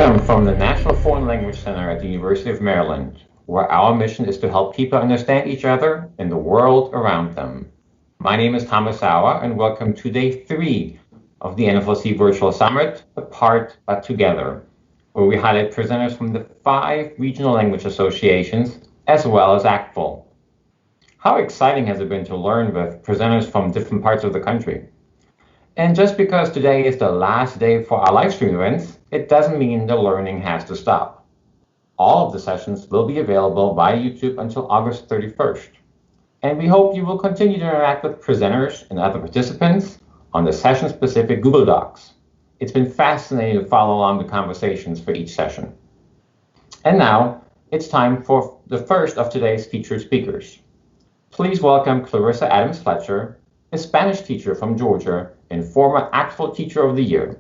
Welcome from the National Foreign Language Center at the University of Maryland, where our mission is to help people understand each other and the world around them. My name is Thomas Sauer, and welcome to day 3 of the NFLC Virtual Summit, Apart but Together, where we highlight presenters from the 5 regional language associations, as well as ACTFL. How exciting has it been to learn with presenters from different parts of the country? And just because today is the last day for our Livestream events, it doesn't mean the learning has to stop. All of the sessions will be available via YouTube until August 31st. And we hope you will continue to interact with presenters and other participants on the session-specific Google Docs. It's been fascinating to follow along the conversations for each session. And now, it's time for the first of today's featured speakers. Please welcome Clarissa Adams Fletcher, a Spanish teacher from Georgia and former ACTFL Teacher of the Year.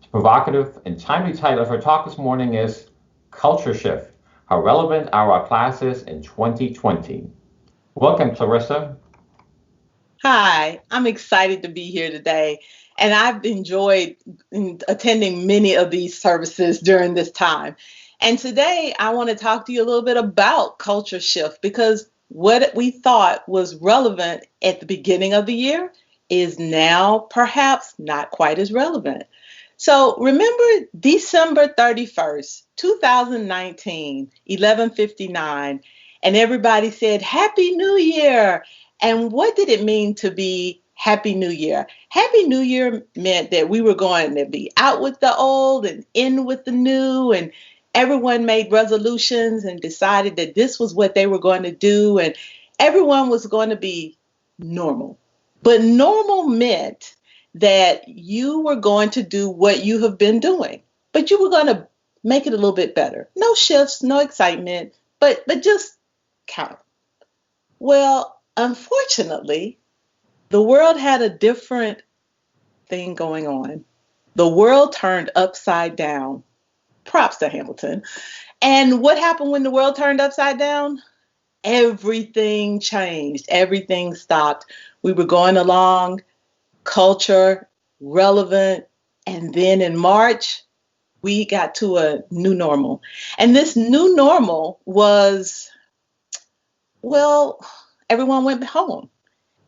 The provocative and timely title of her talk this morning is Culture Shift, How Relevant Are Our Classes in 2020? Welcome, Clarissa. Hi, I'm excited to be here today, and I've enjoyed attending many of these services during this time. And today I want to talk to you a little bit about culture shift, because what we thought was relevant at the beginning of the year is now perhaps not quite as relevant. So remember December 31st, 2019, 11:59, and everybody said, Happy New Year. And what did it mean to be Happy New Year? Happy New Year meant that we were going to be out with the old and in with the new, and everyone made resolutions and decided that this was what they were going to do, and everyone was going to be normal. But normal meant that you were going to do what you have been doing, but you were going to make it a little bit better. No shifts, no excitement, but just count. Well, unfortunately, the world had a different thing going on. The world turned upside down. Props to Hamilton. And what happened when the world turned upside down? Everything changed. Everything stopped. We were going along, culture, relevant, and then in March, we got to a new normal. And this new normal was, well, everyone went home.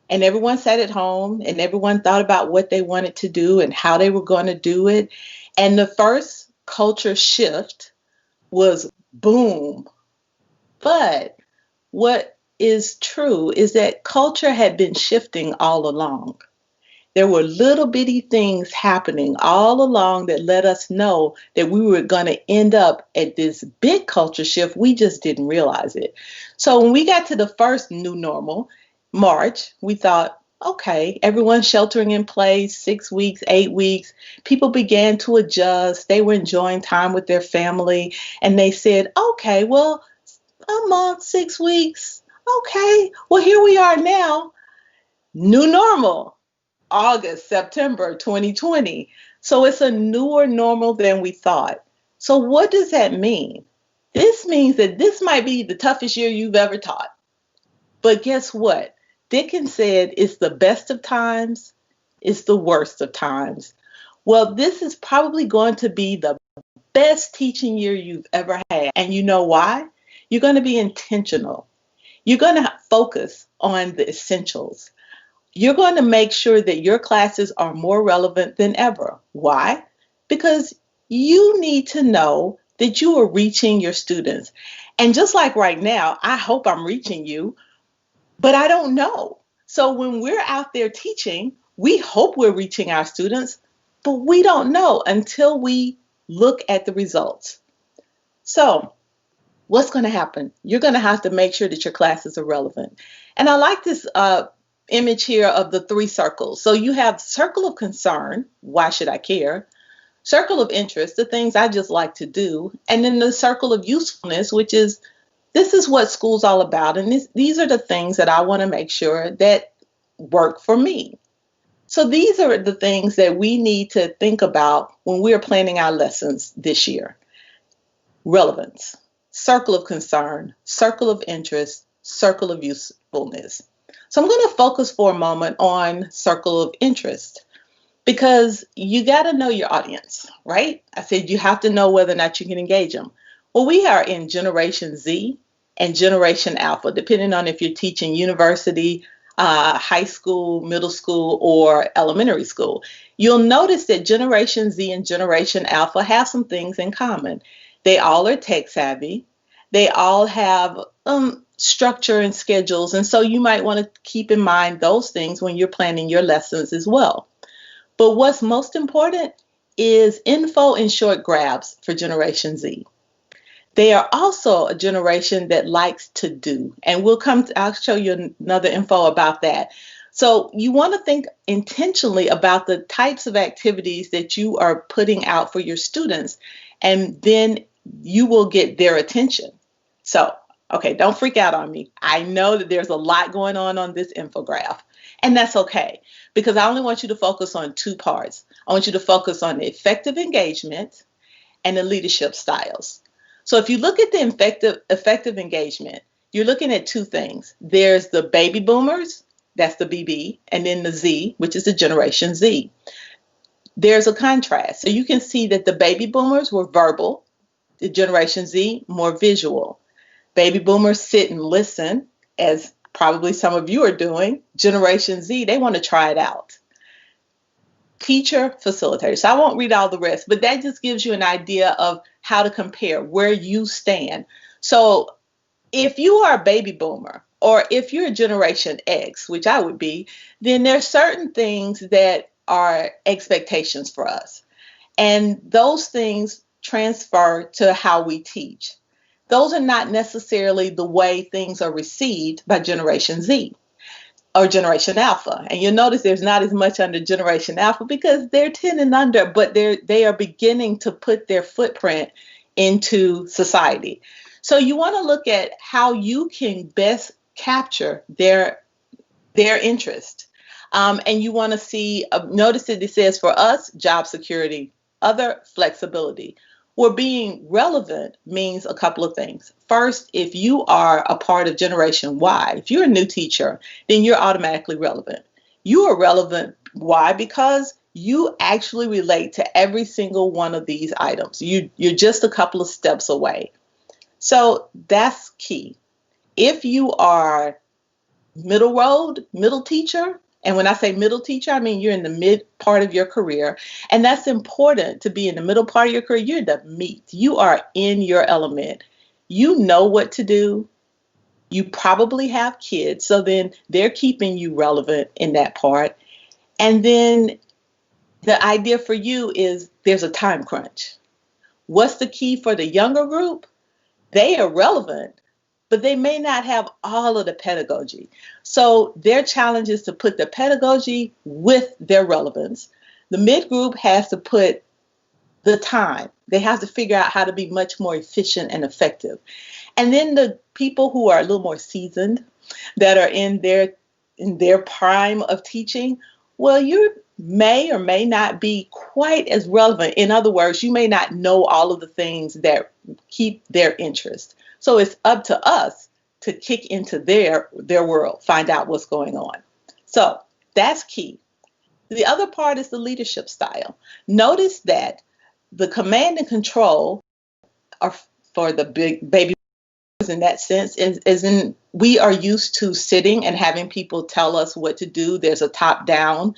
And everyone sat at home, and everyone thought about what they wanted to do and how they were going to do it. And the first culture shift was boom. But what is true is that culture had been shifting all along. There were little bitty things happening all along that let us know that we were going to end up at this big culture shift. We just didn't realize it. So when we got to the first new normal, March, we thought, okay, everyone's sheltering in place, 6 weeks, 8 weeks. People began to adjust. They were enjoying time with their family. And they said, okay, well, a month, 6 weeks. Okay, well, here we are now. New normal, August, September 2020. So it's a newer normal than we thought. So what does that mean? This means that this might be the toughest year you've ever taught. But guess what? Dickens said it's the best of times, it's the worst of times. Well, this is probably going to be the best teaching year you've ever had. And you know why? You're going to be intentional. You're going to focus on the essentials. You're going to make sure that your classes are more relevant than ever. Why? Because you need to know that you are reaching your students. And just like right now, I hope I'm reaching you, but I don't know. So when we're out there teaching, we hope we're reaching our students, but we don't know until we look at the results. So what's going to happen? You're going to have to make sure that your classes are relevant. And I like this image here of the 3 circles. So you have circle of concern, why should I care? Circle of interest, the things I just like to do. And then the circle of usefulness, which is, this is what school's all about. And these are the things that I want to make sure that work for me. So these are the things that we need to think about when we're planning our lessons this year. Relevance, circle of concern, circle of interest, circle of usefulness. So I'm going to focus for a moment on circle of interest. Because you got to know your audience, right? I said you have to know whether or not you can engage them. Well, we are in Generation Z and Generation Alpha, depending on if you're teaching university, high school, middle school, or elementary school. You'll notice that Generation Z and Generation Alpha have some things in common. They all are tech savvy. They all have structure and schedules. And so you might want to keep in mind those things when you're planning your lessons as well. But what's most important is info in short grabs for Generation Z. They are also a generation that likes to do. And I'll show you another info about that. So you want to think intentionally about the types of activities that you are putting out for your students, and then you will get their attention. So, okay, don't freak out on me. I know that there's a lot going on this infographic, and that's okay, because I only want you to focus on two parts. I want you to focus on the effective engagement and the leadership styles. So if you look at the effective engagement, you're looking at two things. There's the baby boomers, that's the BB, and then the Z, which is the Generation Z. There's a contrast. So you can see that the baby boomers were verbal, the Generation Z more visual. Baby boomers sit and listen, as probably some of you are doing. Generation Z, they want to try it out. Teacher, facilitator. So I won't read all the rest, but that just gives you an idea of how to compare where you stand. So if you are a baby boomer, or if you're a Generation X, which I would be, then there's certain things that are expectations for us. And those things transfer to how we teach. Those are not necessarily the way things are received by Generation Z or Generation Alpha. And you'll notice there's not as much under Generation Alpha because they're 10 and under, but they are beginning to put their footprint into society. So you want to look at how you can best capture their interest. And you want to see, notice that it says for us, job security, other flexibility. Well, being relevant means a couple of things. First, if you are a part of Generation Y, if you're a new teacher, then you're automatically relevant. You are relevant. Why? Because you actually relate to every single one of these items. You're just a couple of steps away. So that's key. If you are middle teacher, and when I say middle teacher, I mean you're in the mid part of your career. And that's important to be in the middle part of your career. You're the meat. You are in your element. You know what to do. You probably have kids. So then they're keeping you relevant in that part. And then the idea for you is there's a time crunch. What's the key for the younger group? They are relevant, but they may not have all of the pedagogy. So their challenge is to put the pedagogy with their relevance. The mid group has to put the time. They have to figure out how to be much more efficient and effective. And then the people who are a little more seasoned, that are in their prime of teaching, well, you may or may not be quite as relevant. In other words, you may not know all of the things that keep their interest. So it's up to us to kick into their world, find out what's going on. So that's key. The other part is the leadership style. Notice that the command and control are for the big baby in that sense is in we are used to sitting and having people tell us what to do. There's a top down,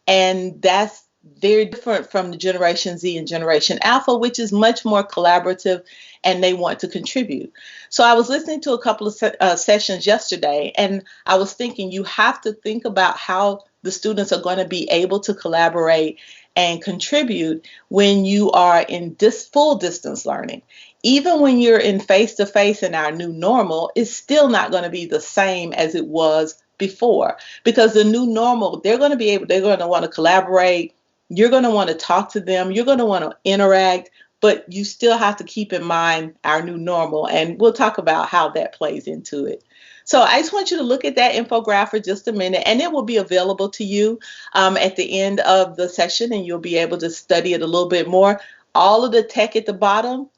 and that's very different from the Generation Z and Generation Alpha, which is much more collaborative and they want to contribute. So I was listening to a couple of sessions yesterday, and I was thinking you have to think about how the students are going to be able to collaborate and contribute when you are in full distance learning. Even when you're in face-to-face in our new normal, it's still not going to be the same as it was before, because the new normal, they're going to want to collaborate. You're going to want to talk to them. You're going to want to interact, but you still have to keep in mind our new normal. And we'll talk about how that plays into it. So I just want you to look at that infographic for just a minute, and it will be available to you at the end of the session, and you'll be able to study it a little bit more. All of the tech at the bottom,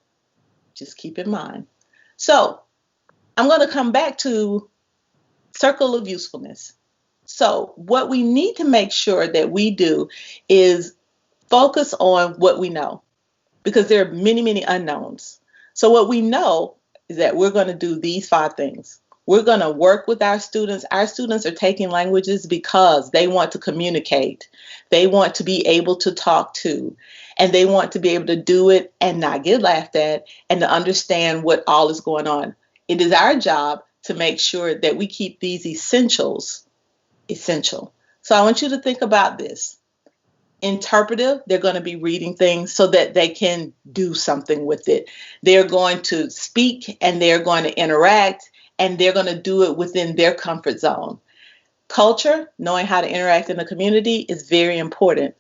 just keep in mind. So I'm going to come back to circle of usefulness. So what we need to make sure that we do is focus on what we know, because there are many, many unknowns. So what we know is that we're going to do these 5 things. We're going to work with our students. Our students are taking languages because they want to communicate. They want to be able to talk to, and they want to be able to do it and not get laughed at, and to understand what all is going on. It is our job to make sure that we keep these essentials essential. So I want you to think about this. Interpretive, they're going to be reading things so that they can do something with it. They're going to speak and they're going to interact, and they're going to do it within their comfort zone. Culture, knowing how to interact in the community, is very important.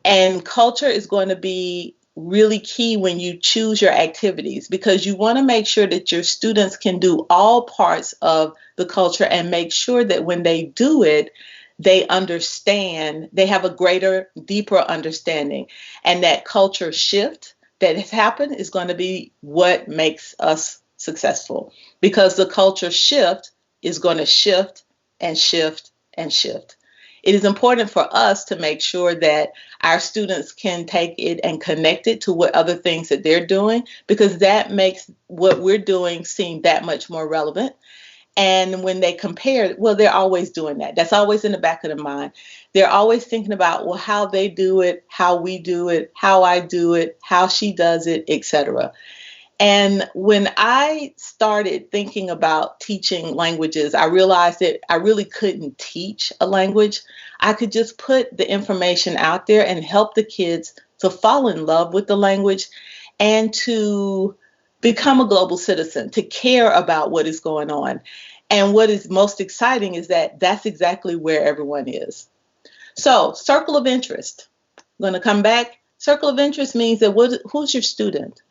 And culture is going to be really key when you choose your activities, because you want to make sure that your students can do all parts of the culture, and make sure that when they do it, they understand, they have a greater, deeper understanding. And that culture shift that has happened is going to be what makes us successful, because the culture shift is going to shift and shift and shift. It is important for us to make sure that our students can take it and connect it to what other things that they're doing, because that makes what we're doing seem that much more relevant. And when they compare, well, they're always doing that. That's always in the back of their mind. They're always thinking about, well, how they do it, how we do it, how I do it, how she does it, etc. And when I started thinking about teaching languages, I realized that I really couldn't teach a language. I could just put the information out there and help the kids to fall in love with the language and to become a global citizen, to care about what is going on. And what is most exciting is that that's exactly where everyone is. So, circle of interest. I'm going to come back. Circle of interest means that who's your student?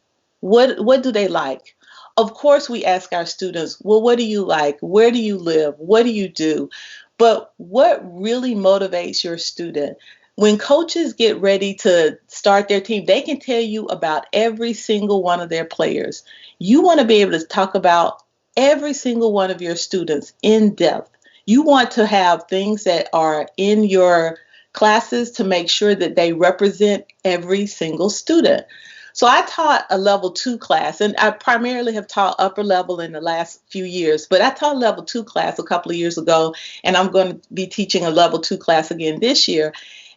What do they like? Of course, we ask our students, well, what do you like? Where do you live? What do you do? But what really motivates your student? When coaches get ready to start their team, they can tell you about every single one of their players. You want to be able to talk about every single one of your students in depth. You want to have things that are in your classes to make sure that they represent every single student. So I taught a level 2 class, and I primarily have taught upper level in the last few years, but I taught a level 2 class a couple of years ago, and I'm going to be teaching a level 2 class again this year.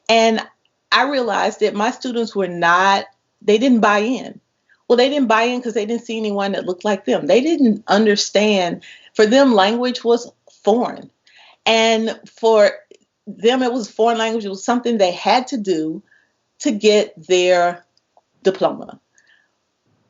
And I realized that my students they didn't buy in. Well, they didn't buy in because they didn't see anyone that looked like them. They didn't understand. For them, language was foreign. And for them, it was foreign language. It was something they had to do to get their diploma.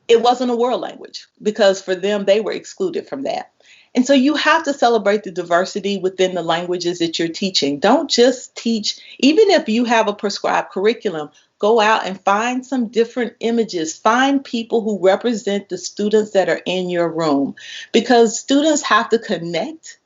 It wasn't a world language, because for them, they were excluded from that. And so you have to celebrate the diversity within the languages that you're teaching. Don't just teach, even if you have a prescribed curriculum, go out and find some different images. Find people who represent the students that are in your room, because students have to connect,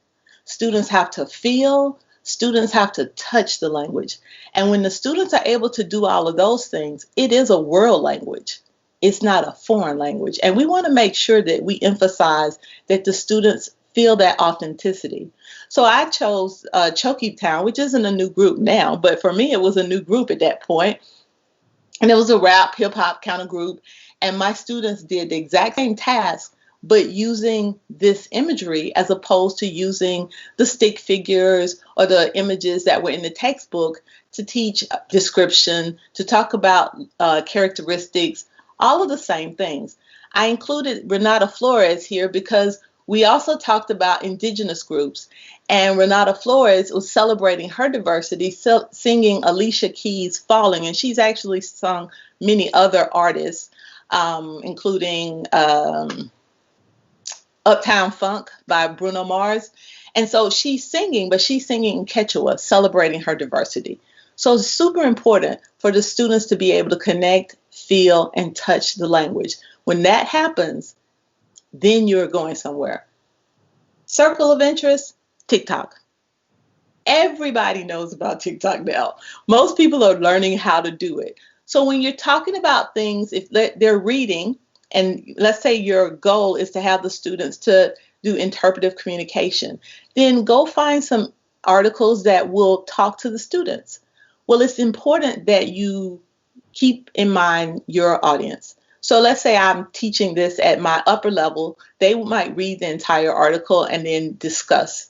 students have to feel, students have to touch the language. And when the students are able to do all of those things, it is a world language. It's not a foreign language. And we want to make sure that we emphasize that the students feel that authenticity. So I chose Choke Town, which isn't a new group now, but for me, it was a new group at that point. And it was a rap, hip hop kind of group. And my students did the exact same task, but using this imagery as opposed to using the stick figures or the images that were in the textbook to teach description, to talk about characteristics, all of the same things. I included Renata Flores here because we also talked about indigenous groups. And Renata Flores was celebrating her diversity, singing Alicia Keys' Falling. And she's actually sung many other artists, including Uptown Funk by Bruno Mars. And so she's singing, but she's singing in Quechua, celebrating her diversity. So it's super important for the students to be able to connect, feel, and touch the language. When that happens, then you're going somewhere. Circle of interest, TikTok. Everybody knows about TikTok now. Most people are learning how to do it. So when you're talking about things, if they're reading, and let's say your goal is to have the students to do interpretive communication, then go find some articles that will talk to the students. Well, it's important that you keep in mind your audience. So let's say I'm teaching this at my upper level, they might read the entire article and then discuss.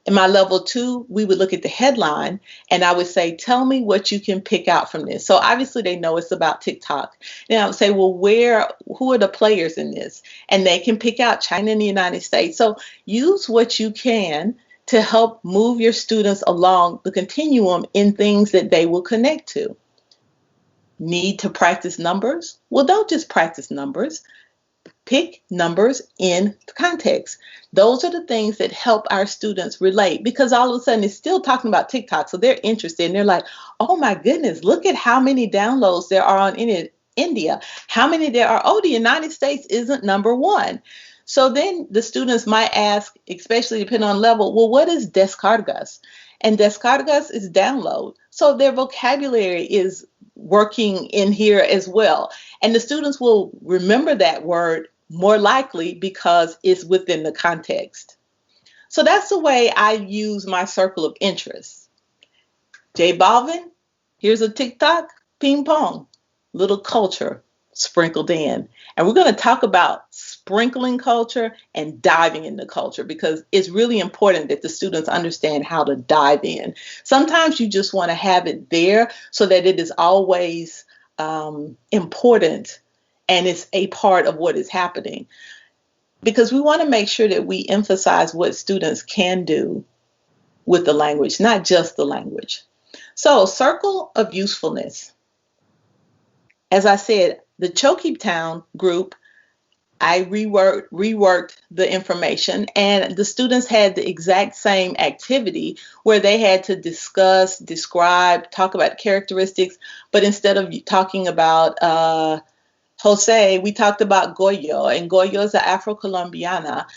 In my level 2, we would look at the headline and I would say, tell me what you can pick out from this. So obviously they know it's about TikTok. And I would say, well, who are the players in this? And they can pick out China and the United States. So use what you can to help move your students along the continuum in things that they will connect to. Need to practice numbers? Well, don't just practice numbers. Pick numbers in context. Those are the things that help our students relate, because all of a sudden it's still talking about TikTok. So they're interested and they're like, oh my goodness, look at how many downloads there are on India. How many there are? Oh, the United States isn't number one. So then the students might ask, especially depending on level, well, what is descargas? And descargas is download. So their vocabulary is working in here as well. And the students will remember that word more likely because it's within the context. So that's the way I use my circle of interest. J Balvin, here's a TikTok, ping pong, little culture sprinkled in. And we're going to talk about sprinkling culture and diving into culture, because it's really important that the students understand how to dive in. Sometimes you just want to have it there so that it is always important and it's a part of what is happening, because we want to make sure that we emphasize what students can do with the language, not just the language. So, circle of usefulness. As I said, the Chokeep Town group, I reworked the information, and the students had the exact same activity where they had to discuss, describe, talk about characteristics, but instead of talking about Jose, we talked about Goyo, and Goyo is an Afro-Colombiana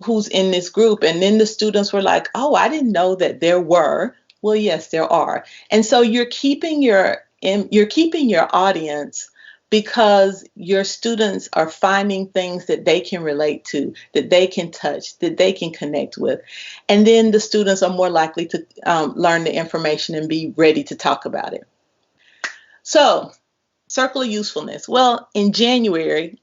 who's in this group. And then the students were like, oh, I didn't know that there were. Well, yes, there are. And so you're keeping your audience, because your students are finding things that they can relate to, that they can touch, that they can connect with. And then the students are more likely to learn the information and be ready to talk about it. So, circle of usefulness. Well, in January,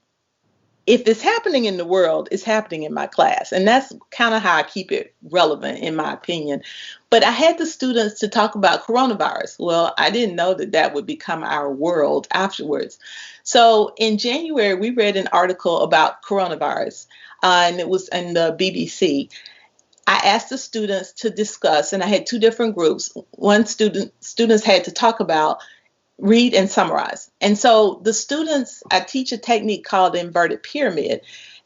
if it's happening in the world, it's happening in my class. And that's kind of how I keep it relevant, in my opinion. But I had the students to talk about coronavirus. Well, I didn't know that that would become our world afterwards. So in January, we read an article about coronavirus, and it was in the BBC. I asked the students to discuss, and I had two different groups. One students had to talk about, read and summarize. And so the students, I teach a technique called the inverted pyramid.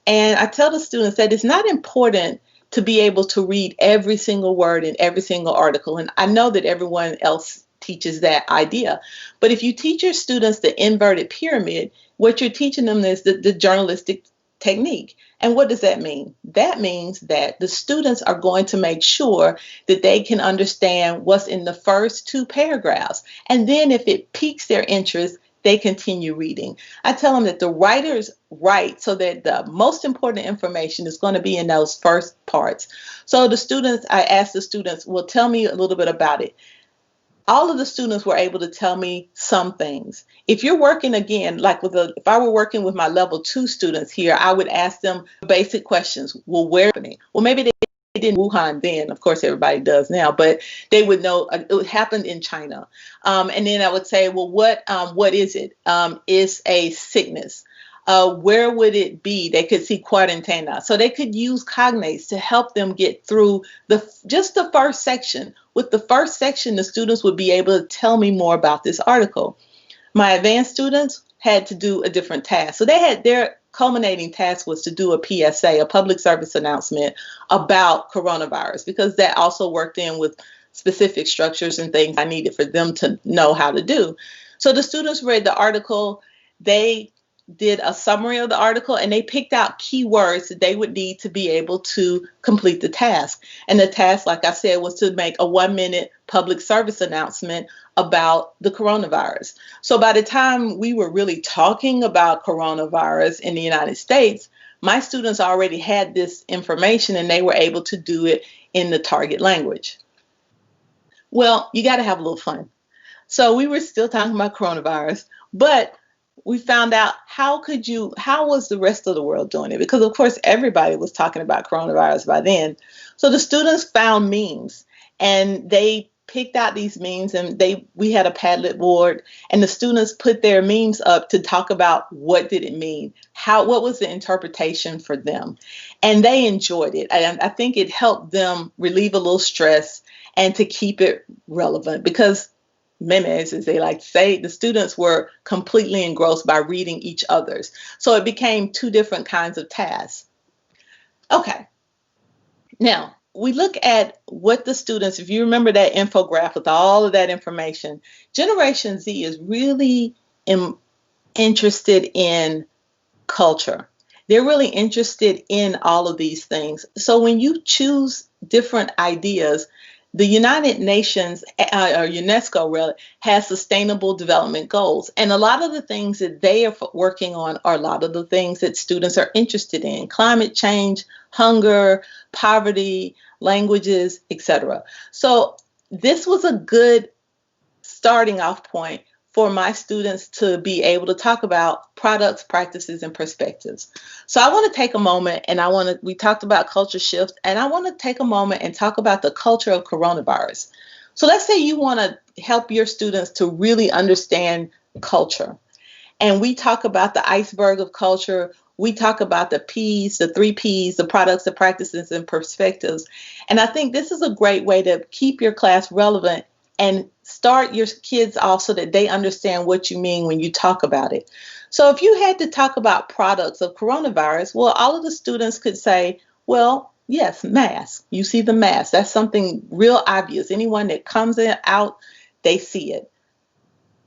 And I tell the students that it's not important to be able to read every single word in every single article. And I know that everyone else teaches that idea. But if you teach your students the inverted pyramid, what you're teaching them is the journalistic technique. And what does that mean? That means that the students are going to make sure that they can understand what's in the first two paragraphs. And then if it piques their interest, they continue reading. I tell them that the writers write so that the most important information is going to be in those first parts. So I asked the students, well, tell me a little bit about it. All of the students were able to tell me some things. If you're working again, if I were working with my level 2 students here, I would ask them basic questions. Well, where happening? Well, maybe they didn't Wuhan then. Of course, everybody does now, but they would know it happened in China. And then I would say, well, what is it? It's a sickness. Where would it be? They could see quarantena. So they could use cognates to help them get through just the first section. With the first section, the students would be able to tell me more about this article. My advanced students had to do a different task. So they had their culminating task was to do a PSA, a public service announcement about coronavirus, because that also worked in with specific structures and things I needed for them to know how to do. So the students read the article, they did a summary of the article, and they picked out keywords that they would need to be able to complete the task. And the task, like I said, was to make a 1-minute public service announcement about the coronavirus. So by the time we were really talking about coronavirus in the United States, my students already had this information and they were able to do it in the target language. Well, you got to have a little fun. So we were still talking about coronavirus, but we found out how was the rest of the world doing it? Because of course everybody was talking about coronavirus by then. So the students found memes and they picked out these memes, and we had a Padlet board, and the students put their memes up to talk about what did it mean, what was the interpretation for them, and they enjoyed it. And I think it helped them relieve a little stress and to keep it relevant, because memes, as they like to say, the students were completely engrossed by reading each other's. So it became two different kinds of tasks. Okay, now we look at what the students, if you remember that infographic with all of that information, Generation Z is really interested in culture. They're really interested in all of these things. So when you choose different ideas, the United Nations, or UNESCO really, has sustainable development goals. And a lot of the things that they are working on are a lot of the things that students are interested in: climate change, hunger, poverty, languages, etc. So this was a good starting off point for my students to be able to talk about products, practices, and perspectives. So I want to take a moment, and we talked about culture shifts, and I want to take a moment and talk about the culture of coronavirus. So let's say you want to help your students to really understand culture. And we talk about the iceberg of culture. We talk about the P's, the 3 P's, the products, the practices, and perspectives. And I think this is a great way to keep your class relevant and start your kids off so that they understand what you mean when you talk about it. So if you had to talk about products of coronavirus, well, all of the students could say, well, yes, mask. You see the mask. That's something real obvious. Anyone that comes out, they see it.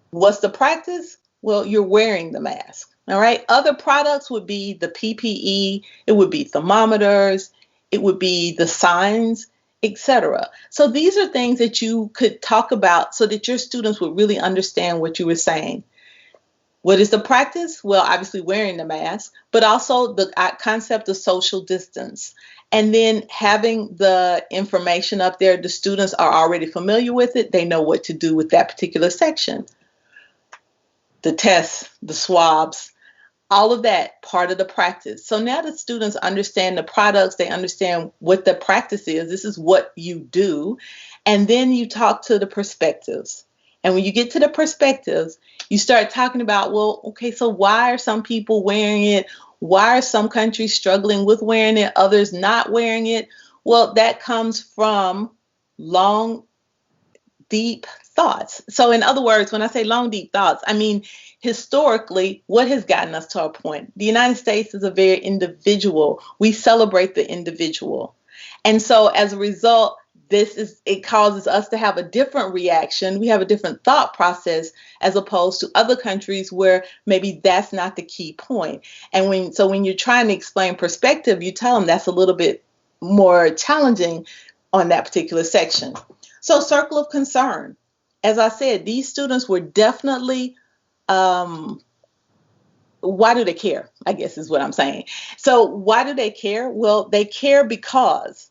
What's the practice? Well, you're wearing the mask. All right. Other products would be the PPE. It would be thermometers. It would be the signs, etc. So these are things that you could talk about so that your students would really understand what you were saying. What is the practice? Well, obviously wearing the mask, but also the concept of social distance. And then having the information up there, the students are already familiar with it. They know what to do with that particular section. The tests, the swabs, all of that part of the practice. So now the students understand the products, they understand what the practice is. This is what you do. And then you talk to the perspectives. And when you get to the perspectives, you start talking about, well, okay, so why are some people wearing it? Why are some countries struggling with wearing it, others not wearing it? Well, that comes from long, deep thoughts. So in other words, when I say long, deep thoughts, I mean, historically, what has gotten us to our point? The United States is a very individual. We celebrate the individual. And so as a result, it causes us to have a different reaction. We have a different thought process as opposed to other countries where maybe that's not the key point. And when you're trying to explain perspective, you tell them that's a little bit more challenging on that particular section. So circle of concern. As I said, these students were definitely, why do they care? I guess is what I'm saying. So why do they care? Well, they care because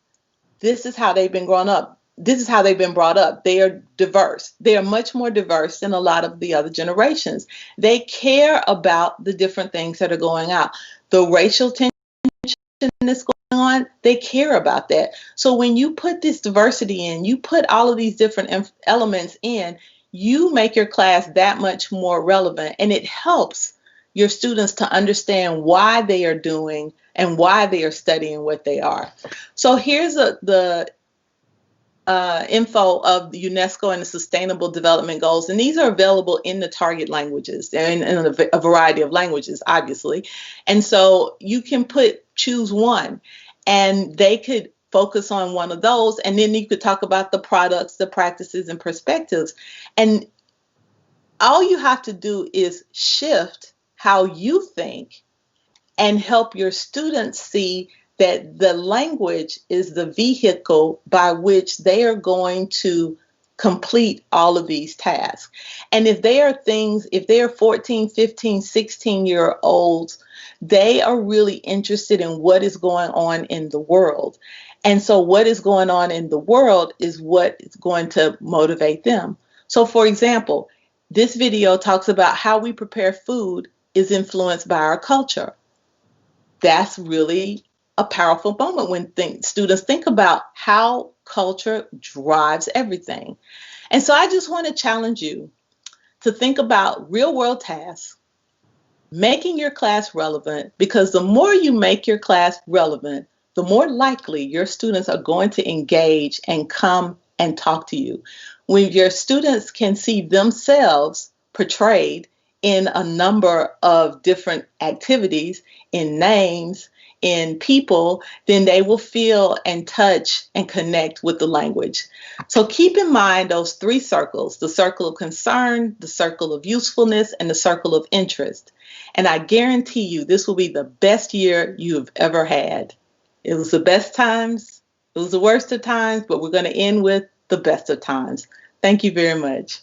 this is how they've been grown up. This is how they've been brought up. They are diverse. They are much more diverse than a lot of the other generations. They care about the different things that are going on. The racial tension that's going on, they care about that. So when you put this diversity in, you put all of these different elements in, you make your class that much more relevant, and it helps your students to understand why they are doing and why they are studying what they are. So here's the info of the UNESCO and the Sustainable Development Goals, and these are available in the target languages and in a variety of languages, obviously. And so you can choose one, and they could focus on one of those, and then you could talk about the products, the practices, and perspectives. And all you have to do is shift how you think and help your students see that the language is the vehicle by which they are going to complete all of these tasks. And if they are 14, 15, 16-year-olds, they are really interested in what is going on in the world. And so what is going on in the world is what is going to motivate them. So for example, this video talks about how we prepare food is influenced by our culture. That's really a powerful moment when students think about how culture drives everything. And so I just want to challenge you to think about real world tasks, making your class relevant, because the more you make your class relevant, the more likely your students are going to engage and come and talk to you. When your students can see themselves portrayed in a number of different activities, in names, in people, then they will feel and touch and connect with the language. So keep in mind those three circles: the circle of concern, the circle of usefulness, and the circle of interest. And I guarantee you this will be the best year you have ever had. It was the best times, it was the worst of times, but we're going to end with the best of times. Thank you very much.